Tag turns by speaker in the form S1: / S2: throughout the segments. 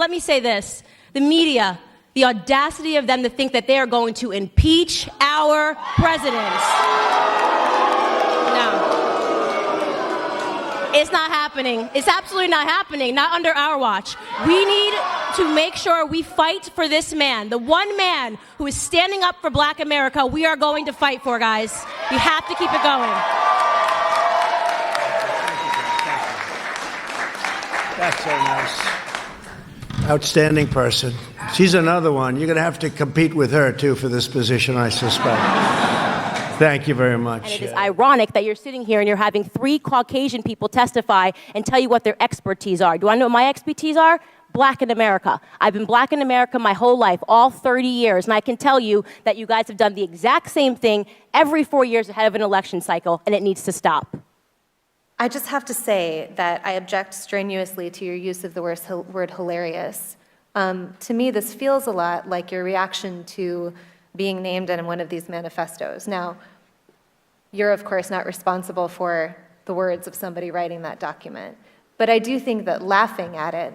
S1: let me say this. The media, the audacity of them to think that they are going to impeach our president. No. It's not happening. It's absolutely not happening, not under our watch. We need to make sure we fight for this man, the one man who is standing up for Black America. We are going to fight for, guys. We have to keep it going.
S2: That's so nice. Outstanding person. She's another one. You're going to have to compete with her, too, for this position, I suspect. Thank you very much.
S1: And it is ironic that you're sitting here and you're having 3 Caucasian people testify and tell you what their expertise are. Do I know what my expertise are? Black in America. I've been Black in America my whole life, all 30 years, and I can tell you that you guys have done the exact same thing every 4 years ahead of an election cycle, and it needs to stop.
S3: I just have to say that I object strenuously to your use of the word hilarious. To me, this feels a lot like your reaction to being named in one of these manifestos. Now, you're of course not responsible for the words of somebody writing that document, but I do think that laughing at it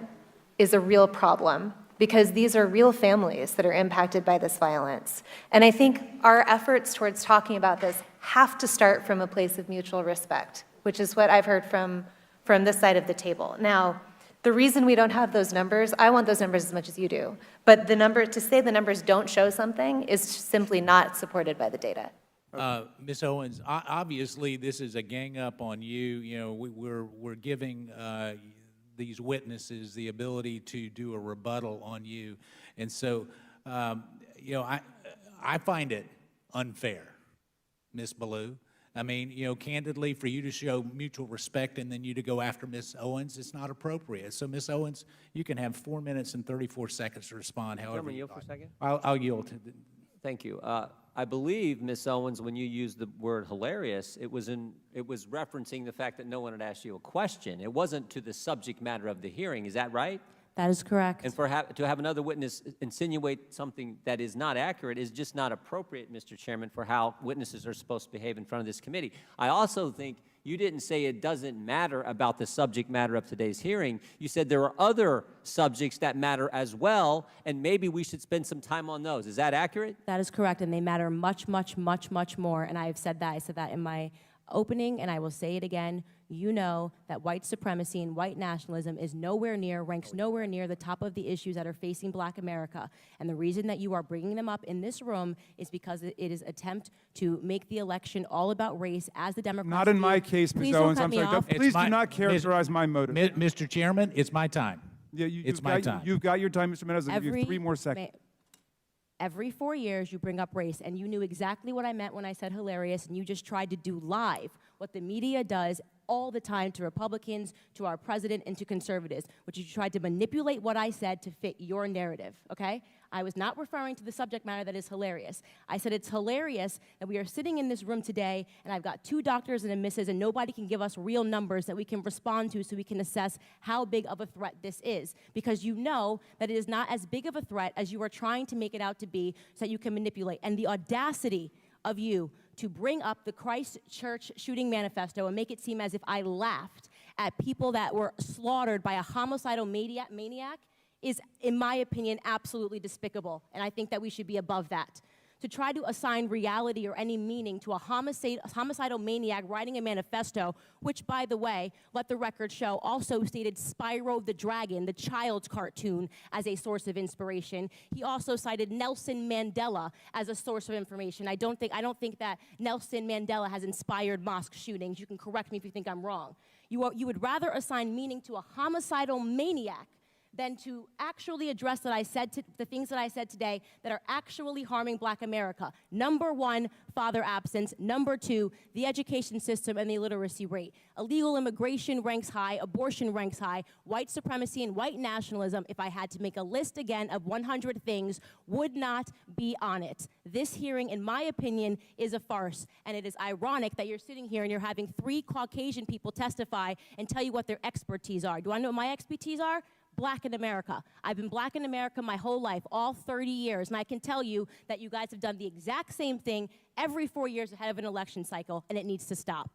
S3: is a real problem because these are real families that are impacted by this violence. And I think our efforts towards talking about this have to start from a place of mutual respect, which is what I've heard from this side of the table. Now, the reason we don't have those numbers, I want those numbers as much as you do, but to say the numbers don't show something is simply not supported by the data.
S4: Ms. Owens, obviously this is a gang up on you. You know, we're giving these witnesses the ability to do a rebuttal on you, and so you know, I find it unfair, Ms. Ballou. I mean, you know, candidly, for you to show mutual respect and then you to go after Ms. Owens, it's not appropriate. So, Ms. Owens, you can have 4 minutes and 34 seconds to respond. However,
S5: yield for a second.
S4: I'll yield.
S5: Thank you. I believe, Ms. Owens, when you used the word hilarious, it was referencing the fact that no one had asked you a question. It wasn't to the subject matter of the hearing. Is that right?
S1: That is correct.
S5: And to have another witness insinuate something that is not accurate is just not appropriate, Mr. Chairman, for how witnesses are supposed to behave in front of this committee. I also think you didn't say it doesn't matter about the subject matter of today's hearing. You said there are other subjects that matter as well, and maybe we should spend some time on those. Is that accurate?
S1: That is correct, and they matter much, much, much, much more, and I have said that. I said that in my opening, and I will say it again. You know that white supremacy and white nationalism is ranks nowhere near the top of the issues that are facing Black America. And the reason that you are bringing them up in this room is because it is an attempt to make the election all about race as the Democrats
S6: Not in my case, Ms. Owens. I'm sorry. Please do not characterize my motive.
S4: Mr. Chairman, it's my time.
S6: Yeah,
S4: it's my time.
S6: You've got your time, Mr. Menendez. I'll give you 3 more seconds.
S1: Every 4 years, you bring up race, and you knew exactly what I meant when I said hilarious, and you just tried to do live what the media does all the time to Republicans, to our president, and to conservatives, which you tried to manipulate what I said to fit your narrative, okay? I was not referring to the subject matter that is hilarious. I said it's hilarious that we are sitting in this room today, and I've got 2 doctors and a missus, and nobody can give us real numbers that we can respond to so we can assess how big of a threat this is, because you know that it is not as big of a threat as you are trying to make it out to be so that you can manipulate. And the audacity of you to bring up the Christchurch shooting manifesto and make it seem as if I laughed at people that were slaughtered by a homicidal maniac is, in my opinion, absolutely despicable. And I think that we should be above that. To try to assign reality or any meaning to a homicidal maniac writing a manifesto, which, by the way, let the record show, also stated Spyro the Dragon, the child's cartoon, as a source of inspiration. He also cited Nelson Mandela as a source of information. I don't think that Nelson Mandela has inspired mosque shootings. You can correct me if you think I'm wrong. You would rather assign meaning to a homicidal maniac than to actually address the things that I said today that are actually harming Black America. Number 1, father absence. Number 2, the education system and the illiteracy rate. Illegal immigration ranks high, abortion ranks high, white supremacy and white nationalism, if I had to make a list again of 100 things, would not be on it. This hearing, in my opinion, is a farce, and it is ironic that you're sitting here and you're having 3 Caucasian people testify and tell you what their expertise are. Do I know what my expertise are? Black in America. I've been Black in America my whole life, all 30 years, and I can tell you that you guys have done the exact same thing every 4 years ahead of an election cycle, and it needs to stop.